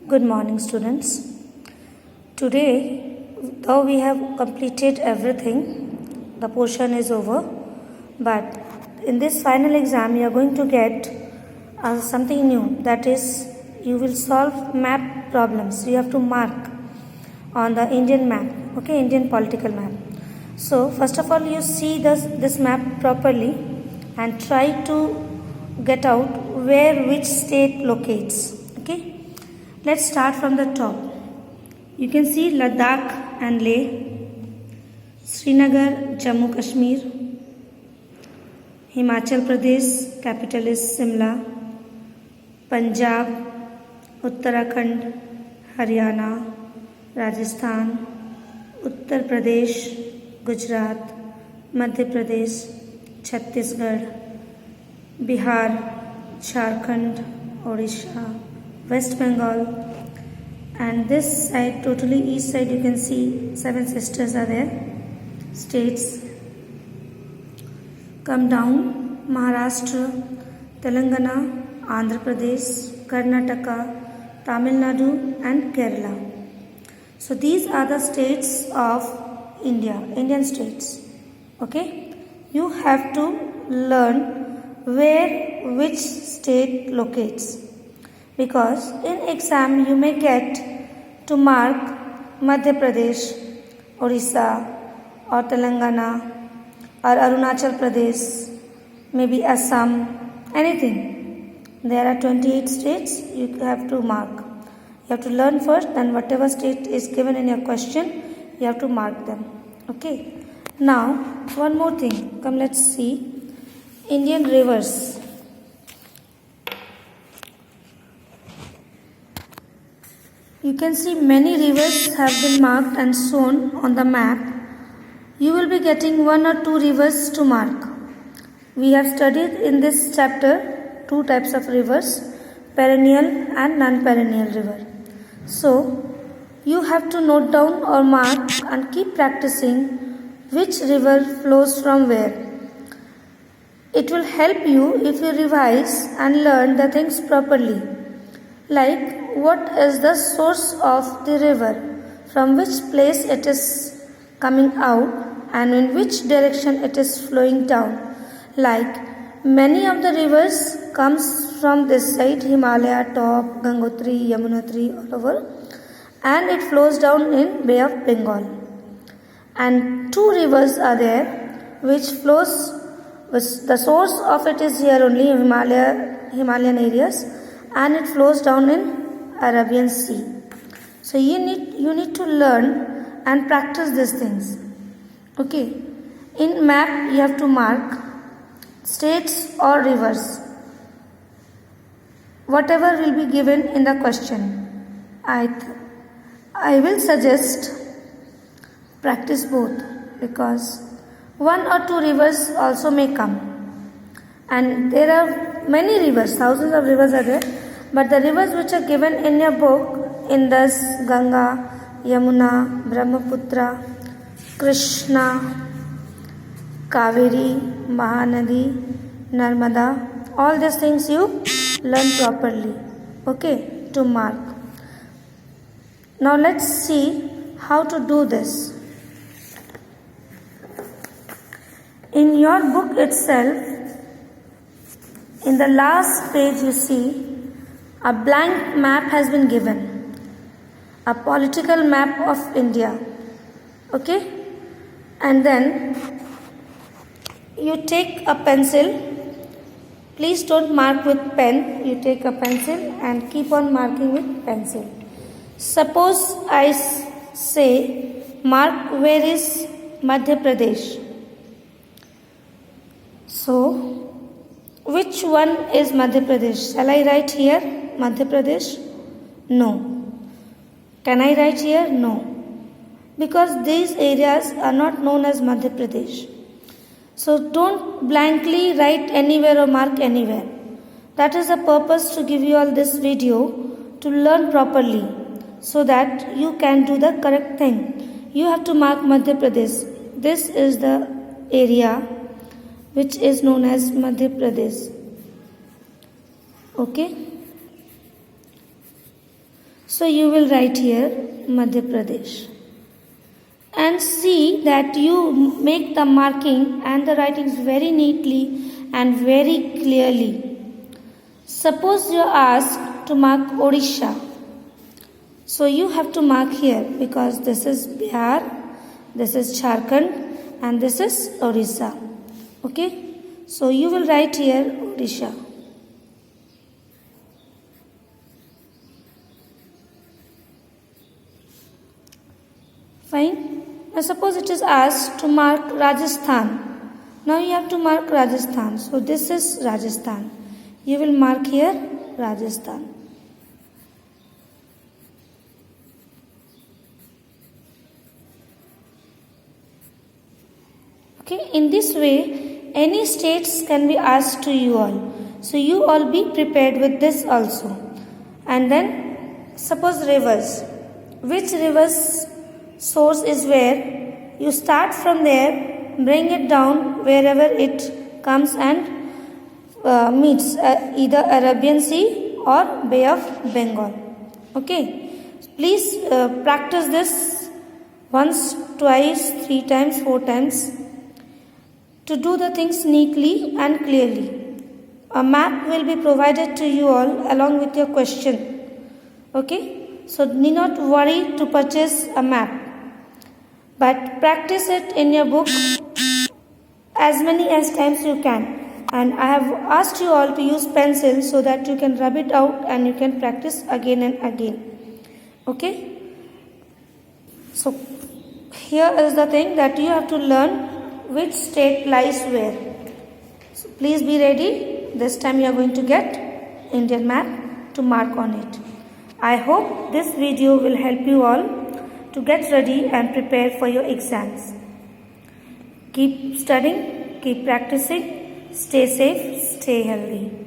Good morning, students. Today, though we have completed everything, the portion is over. But in this final exam, you are going to get something new. That is, you will solve map problems. You have to mark on the Indian map, okay, Indian political map. So, first of all, you see this map properly and try to get out where which state locates. Okay. Let's start from the top. You can see Ladakh and Leh, Srinagar, Jammu Kashmir, Himachal Pradesh, capital is Simla, Punjab, Uttarakhand, Haryana, Rajasthan, Uttar Pradesh, Gujarat, Madhya Pradesh, Chhattisgarh, Bihar, Jharkhand, Odisha, West Bengal, and this side, totally east side, you can see 7 sisters are there, states. Come down, Maharashtra, Telangana, Andhra Pradesh, Karnataka, Tamil Nadu and Kerala. So these are the states of India, Indian states. Okay, you have to learn where which state locates, because in exam you may get to mark Madhya Pradesh, Orissa or Telangana or Arunachal Pradesh, maybe Assam, anything. There are 28 states you have to mark. You have to learn first, then whatever state is given in your question, you have to mark them. Okay. Now, one more thing. Come, let's see. Indian rivers. You can see many rivers have been marked and shown on the map. You will be getting 1 or 2 rivers to mark. We have studied in this chapter 2 types of rivers, perennial and non-perennial river. So, you have to note down or mark and keep practicing which river flows from where. It will help you if you revise and learn the things properly. Like, what is the source of the river, from which place it is coming out and in which direction it is flowing down. Like, many of the rivers comes from this side, Himalaya top, Gangotri, Yamunotri, all over, and it flows down in Bay of Bengal. And 2 rivers are there which flows, the source of it is here only, Himalayan areas, and it flows down in Arabian Sea. So you need to learn and practice these things. Okay. In map you have to mark states or rivers, whatever will be given in the question. I will suggest practice both, because 1 or 2 rivers also may come, and there are many rivers, thousands of rivers are there, but the rivers which are given in your book, Indus, Ganga, Yamuna, Brahmaputra, Krishna, Kaveri, Mahanadi, Narmada, all these things you learn properly, okay, to mark. Now let's see how to do this. In your book itself, in the last page you see a blank map has been given, a political map of India, okay, and then you take a pencil. Please don't mark with pen, you take a pencil and keep on marking with pencil. Suppose I say mark where is Madhya Pradesh. So, which one is Madhya Pradesh? Shall I write here Madhya Pradesh? No. Can I write here? No. Because these areas are not known as Madhya Pradesh. So don't blankly write anywhere or mark anywhere. That is the purpose to give you all this video, to learn properly, so that you can do the correct thing. You have to mark Madhya Pradesh. This is the area which is known as Madhya Pradesh. Okay. So you will write here Madhya Pradesh. And see that you make the marking and the writings very neatly and very clearly. Suppose you are asked to mark Odisha. So you have to mark here because this is Bihar, this is Jharkhand and this is Odisha. Okay? So you will write here Odisha. Fine. Now suppose it is asked to mark Rajasthan. Now you have to mark Rajasthan. So this is Rajasthan. You will mark here Rajasthan. Okay, in this way, any states can be asked to you all. So you all be prepared with this also. And then suppose rivers. Which rivers source is where? You start from there, bring it down wherever it comes and meets either Arabian Sea or Bay of Bengal. Okay, please practice this once, twice, 3 times, 4 times to do the things neatly and clearly. A map will be provided to you all along with your question. Okay, so need not worry to purchase a map, but practice it in your book as many as times you can. And I have asked you all to use pencil so that you can rub it out and you can practice again and again. Okay? So here is the thing that you have to learn which state lies where. So please be ready. This time you are going to get Indian map to mark on it. I hope this video will help you all to get ready and prepare for your exams. Keep studying, keep practicing, stay safe, stay healthy.